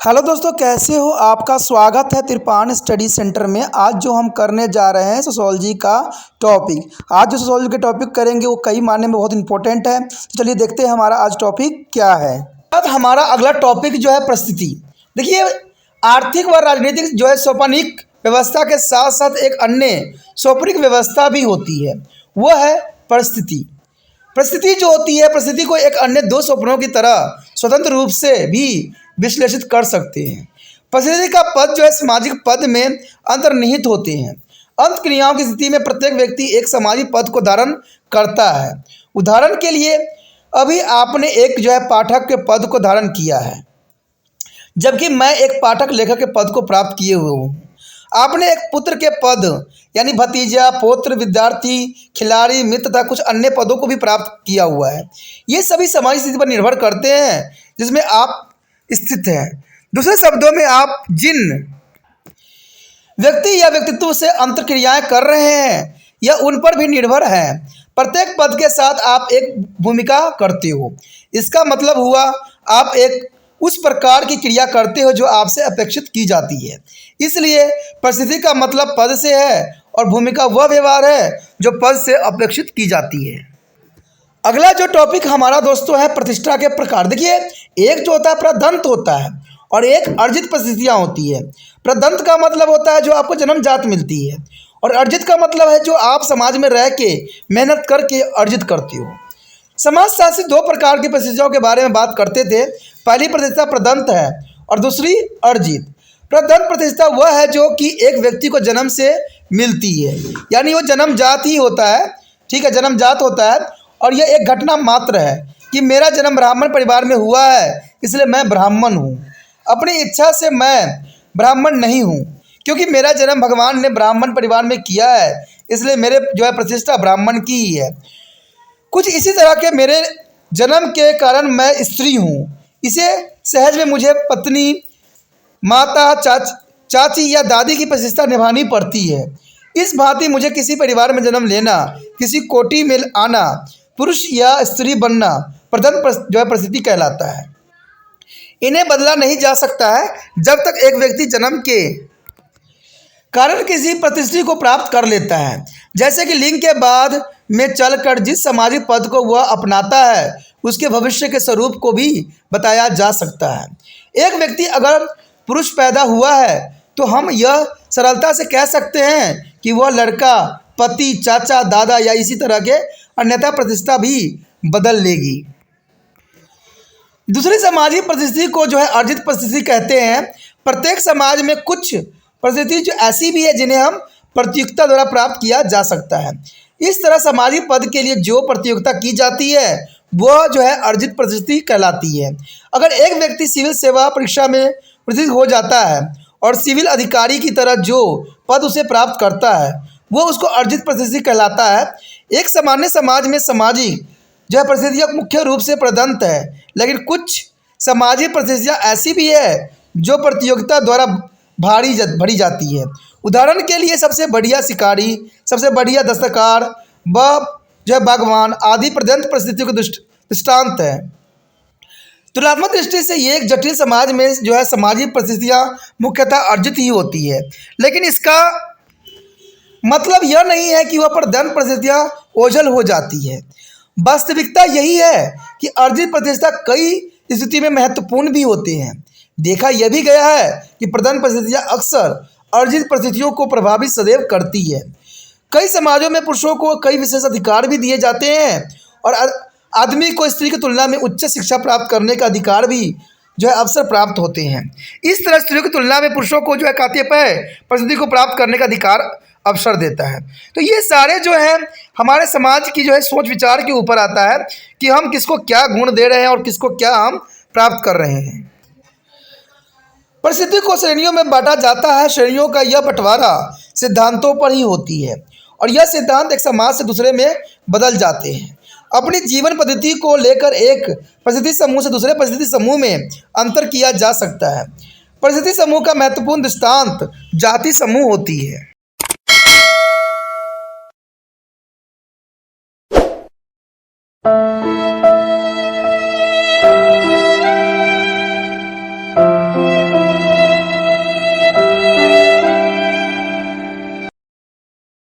Hello दोस्तों, कैसे हो? आपका स्वागत है तिरपान स्टडी सेंटर में। आज जो हम करने जा रहे हैं सोशोलॉजी का टॉपिक। आज जो सोशोलॉजी के टॉपिक करेंगे वो कई मायने में बहुत इंपॉर्टेंट है। तो चलिए देखते हैं हमारा आज टॉपिक क्या है। अब हमारा अगला टॉपिक जो है परिस्थिति। देखिए, आर्थिक व राजनीतिक जो है सोपानिक व्यवस्था के साथ साथ एक अन्य सोपानिक व्यवस्था भी होती है, वह है परिस्थिति। परिस्थिति जो होती है, परिस्थिति को एक अन्य दो सोपानों की तरह स्वतंत्र रूप से भी विश्लेषित कर सकते हैं। परिस्थिति का पद जो है सामाजिक पद में अंतर्निहित होते हैं। अंत क्रियाओं की स्थिति में प्रत्येक व्यक्ति एक सामाजिक पद को धारण करता है। उदाहरण के लिए, अभी आपने एक जो है पाठक के पद को धारण किया है, जबकि मैं एक पाठक लेखक के पद को प्राप्त किए हुए हूँ। आपने एक पुत्र के पद यानी भतीजा, पौत्र, विद्यार्थी, खिलाड़ी, मित्र तथा कुछ अन्य पदों को भी प्राप्त किया हुआ है। ये सभी सामाजिक स्थिति पर निर्भर करते हैं जिसमें आप स्थित हैं। दूसरे शब्दों में, आप जिन व्यक्ति या व्यक्तित्व से अंतर्क्रियाएं कर रहे हैं यह उन पर भी निर्भर है। प्रत्येक पद के साथ आप एक भूमिका करते हो। इसका मतलब हुआ आप एक उस प्रकार की क्रिया करते हो जो आपसे अपेक्षित की जाती है। इसलिए परिस्थिति का मतलब पद से है और भूमिका वह व्यवहार है जो पद से अपेक्षित की जाती है। अगला जो टॉपिक हमारा दोस्तों है प्रतिष्ठा के प्रकार। देखिए, एक जो होता है प्रदंत होता है और एक अर्जित परिस्थितियाँ होती है। प्रदंत का मतलब होता है जो आपको जन्मजात मिलती है, और अर्जित का मतलब है जो आप समाज में रह के मेहनत करके अर्जित करते हो। समाजशास्त्री दो प्रकार की परिस्थितियों के बारे में बात करते थे। पहली प्रतिष्ठा प्रदंत है और दूसरी अर्जित। प्रदंत प्रतिष्ठा वह है जो कि एक व्यक्ति को जन्म से मिलती है, यानी वो जन्मजात ही होता है। ठीक है, जन्मजात होता है और यह एक घटना मात्र है कि मेरा जन्म ब्राह्मण परिवार में हुआ है इसलिए मैं ब्राह्मण हूँ। अपनी इच्छा से मैं ब्राह्मण नहीं हूँ, क्योंकि मेरा जन्म भगवान ने ब्राह्मण परिवार में किया है इसलिए मेरे जो है प्रतिष्ठा ब्राह्मण की ही है। कुछ इसी तरह के मेरे जन्म के कारण मैं स्त्री हूँ, इसे सहज में मुझे पत्नी, माता, चाची या दादी की प्रतिष्ठा निभानी पड़ती है। इस भांति मुझे किसी परिवार में जन्म लेना, किसी कोटि में आना, पुरुष या स्त्री बनना प्रदंत जो है परिस्थिति कहलाता है। इन्हें बदला नहीं जा सकता है जब तक एक व्यक्ति जन्म के कारण किसी प्रतिष्ठा को प्राप्त कर लेता है। जैसे कि लिंग के बाद में चलकर जिस सामाजिक पद को वह अपनाता है उसके भविष्य के स्वरूप को भी बताया जा सकता है। एक व्यक्ति अगर पुरुष पैदा हुआ है तो हम यह सरलता से कह सकते हैं कि वह लड़का पति, चाचा, दादा या इसी तरह के अन्यथा प्रतिष्ठा भी बदल लेगी। दूसरी सामाजिक परिस्थिति को जो है अर्जित परिस्थिति कहते हैं। प्रत्येक समाज में कुछ परिस्थिति जो ऐसी भी है जिन्हें हम प्रतियोगिता द्वारा प्राप्त किया जा सकता है। इस तरह सामाजिक पद के लिए जो प्रतियोगिता की जाती है वह जो है अर्जित परिस्थिति कहलाती है। अगर एक व्यक्ति सिविल सेवा परीक्षा में प्रतिष्ठित हो जाता है और सिविल अधिकारी की तरह जो पद उसे प्राप्त करता है वो उसको अर्जित परिस्थिति कहलाता है। एक सामान्य समाज में सामाजिक जो है परिस्थितियाँ मुख्य रूप से प्रदंत है, लेकिन कुछ सामाजिक परिस्थितियाँ ऐसी भी है जो प्रतियोगिता द्वारा भरी जाती है। उदाहरण के लिए सबसे बढ़िया शिकारी, सबसे बढ़िया दस्तकार व जो है बागवान आदि प्रदंत परिस्थितियों के दृष्टांत है। तुलनात्मक दृष्टि से ये एक जटिल समाज में जो है सामाजिक परिस्थितियाँ मुख्यतः अर्जित ही होती है, लेकिन इसका मतलब यह नहीं है कि वह प्रदंत परिस्थितियाँ ओझल हो जाती है। वास्तविकता यही है कि अर्जित प्रतिष्ठा कई स्थिति में महत्वपूर्ण भी होते हैं। देखा यह भी गया है कि प्रदंत परिस्थितियाँ अक्सर अर्जित परिस्थितियों को प्रभावित सदैव करती है। कई समाजों में पुरुषों को कई विशेष अधिकार भी दिए जाते हैं और आदमी को स्त्री की तुलना में उच्च शिक्षा प्राप्त करने का अधिकार भी जो है अवसर प्राप्त होते हैं। इस तरह स्त्रियों की तुलना में पुरुषों को जो है कतिपय परिस्थिति को प्राप्त करने का अधिकार अवसर देता है। तो ये सारे जो है हमारे समाज की जो है सोच विचार के ऊपर आता है कि हम किसको क्या गुण दे रहे हैं और किसको क्या हम प्राप्त कर रहे हैं। परिस्थिति को श्रेणियों में बांटा जाता है। श्रेणियों का यह बंटवारा सिद्धांतों पर ही होती है और यह सिद्धांत एक समाज से दूसरे में बदल जाते हैं। अपनी जीवन पद्धति को लेकर एक परिस्थिति समूह से दूसरे परिस्थिति समूह में अंतर किया जा सकता है। परिस्थिति समूह का महत्वपूर्ण दृष्टांत जाति समूह होती है।